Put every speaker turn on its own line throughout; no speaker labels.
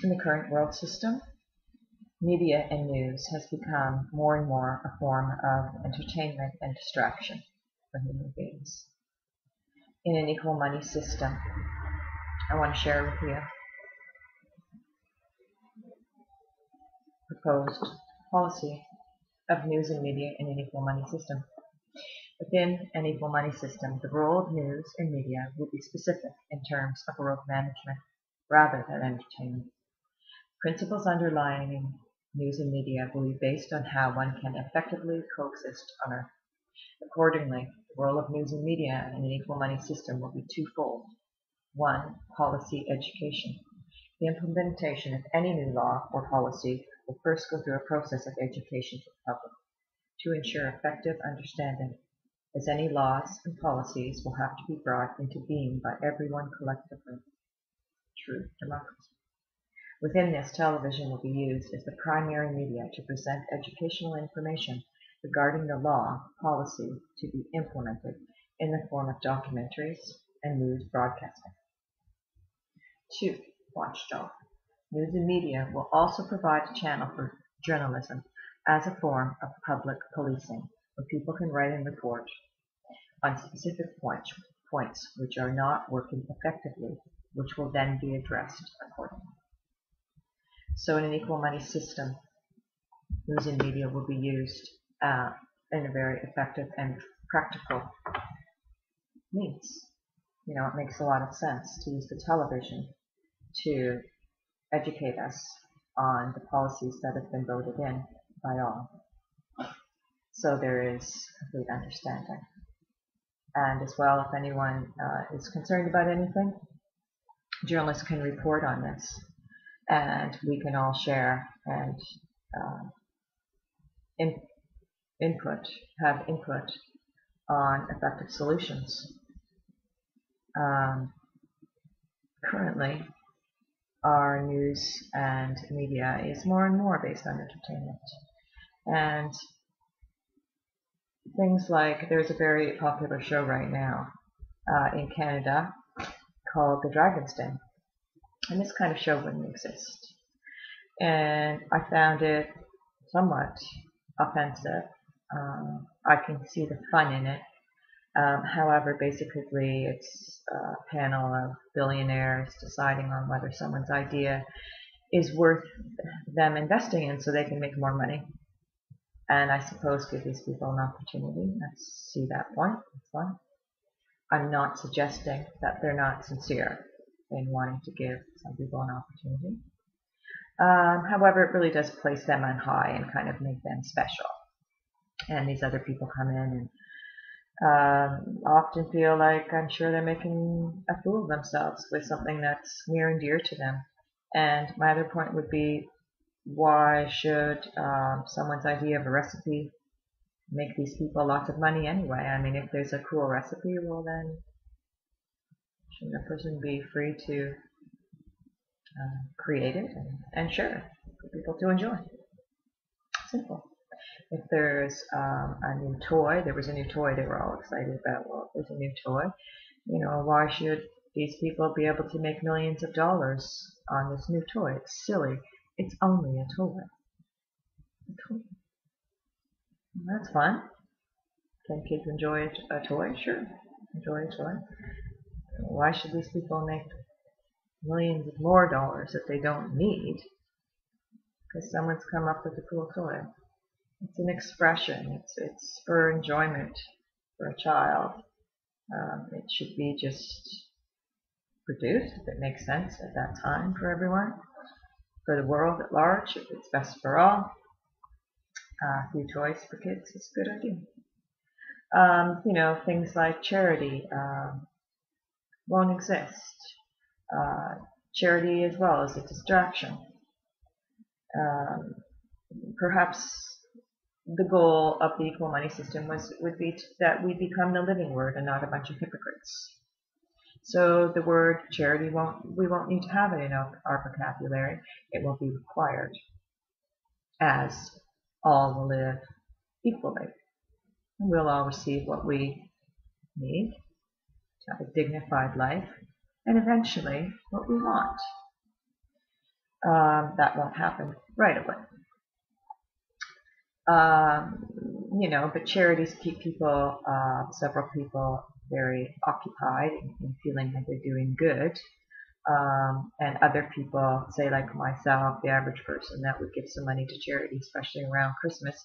In the current world system, media and news has become more and more a form of entertainment and distraction for human beings. In an equal money system, I want to share with you proposed policy of news and media in an equal money system. Within an equal money system, the role of news and media will be specific in terms of world management rather than entertainment. Principles underlying news and media will be based on how one can effectively coexist on Earth. Accordingly, the role of news and media in an equal money system will be twofold. One, policy education. The implementation of any new law or policy will first go through a process of education to the public to ensure effective understanding, as any laws and policies will have to be brought into being by everyone collectively. True democracy. Within this, television will be used as the primary media to present educational information regarding the law policy to be implemented in the form of documentaries and news broadcasting. 2. Watchdog. News and media will also provide a channel for journalism as a form of public policing, where people can write and report on specific points which are not working effectively, which will then be addressed accordingly. So in an equal money system, news and media will be used in a very effective and practical means. You know, it makes a lot of sense to use the television to educate us on the policies that have been voted in by all. So there is complete understanding. And as well, if anyone is concerned about anything, journalists can report on this, and we can all share and have input on effective solutions. Currently, our news and media is more and more based on entertainment. And things like, there's a very popular show right now in Canada called The Dragon's Den. And this kind of show wouldn't exist. And I found it somewhat offensive. I can see the fun in it. However, basically it's a panel of billionaires deciding on whether someone's idea is worth them investing in so they can make more money. And I suppose give these people an opportunity. I see that point. It's fun. I'm not suggesting that they're not sincere in wanting to give some people an opportunity. However, it really does place them on high and kind of make them special. And these other people come in and often feel like, I'm sure they're making a fool of themselves with something that's near and dear to them. And my other point would be, why should someone's idea of a recipe make these people lots of money anyway? I mean, if there's a cool recipe, well then, shouldn't a person be free to create it and share it for people to enjoy? Simple. If there's a new toy, there was a new toy they were all excited about. Well, if there's a new toy, you know, why should these people be able to make millions of dollars on this new toy? It's silly. It's only a toy. A toy. Well, that's fun. Can kids enjoy a toy? Sure. Enjoy a toy. Why should these people make millions of more dollars that they don't need because someone's come up with a cool toy? It's an expression. It's for enjoyment for a child. It should be just produced if it makes sense at that time for everyone, for the world at large. If it's best for all, a few toys for kids is a good idea. You know, things like charity won't exist. Charity as well is a distraction. Perhaps the goal of the equal money system would be that we become the living word and not a bunch of hypocrites. So the word charity we won't need to have it in our vocabulary. It won't be required, as all will live equally. And we'll all receive what we need to have a dignified life, and eventually what we want. That won't happen right away. But charities keep people, several people, very occupied and feeling like they're doing good. And other people, say like myself, the average person that would give some money to charity, especially around Christmas,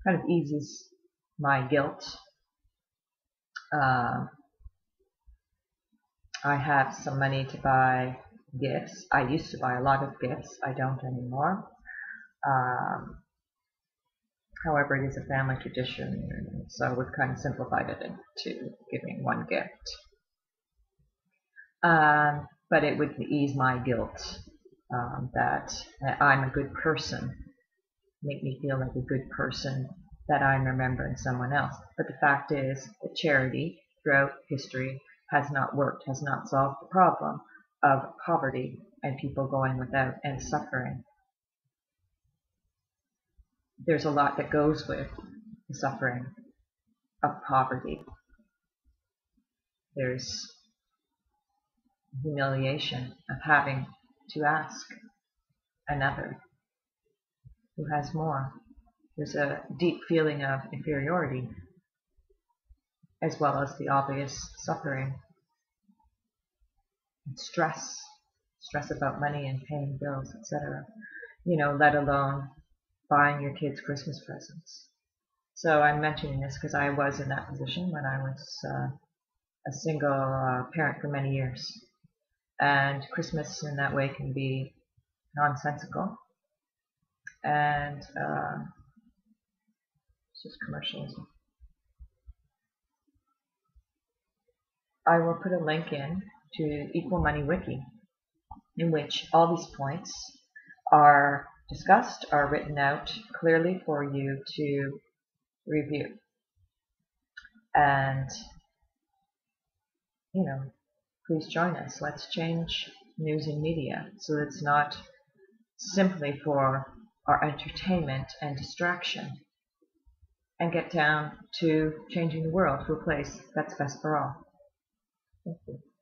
kind of eases my guilt. I have some money to buy gifts. I used to buy a lot of gifts. I don't anymore. However, it is a family tradition, so we've kind of simplified it into giving one gift. But it would ease my guilt that I'm a good person, make me feel like a good person, that I'm remembering someone else. But the fact is that charity throughout history has not worked, has not solved the problem of poverty and people going without and suffering. There's a lot that goes with the suffering of poverty. There's humiliation of having to ask another who has more. There's a deep feeling of inferiority, as well as the obvious suffering and stress about money and paying bills, etc. Let alone buying your kids Christmas presents. So I'm mentioning this because I was in that position when I was a single parent for many years. And Christmas in that way can be nonsensical and it's just commercialism. I will put a link in to Equal Money Wiki, in which all these points are discussed, are written out clearly for you to review. And, please join us. Let's change news and media so it's not simply for our entertainment and distraction, and get down to changing the world to a place that's best for all. Thank you.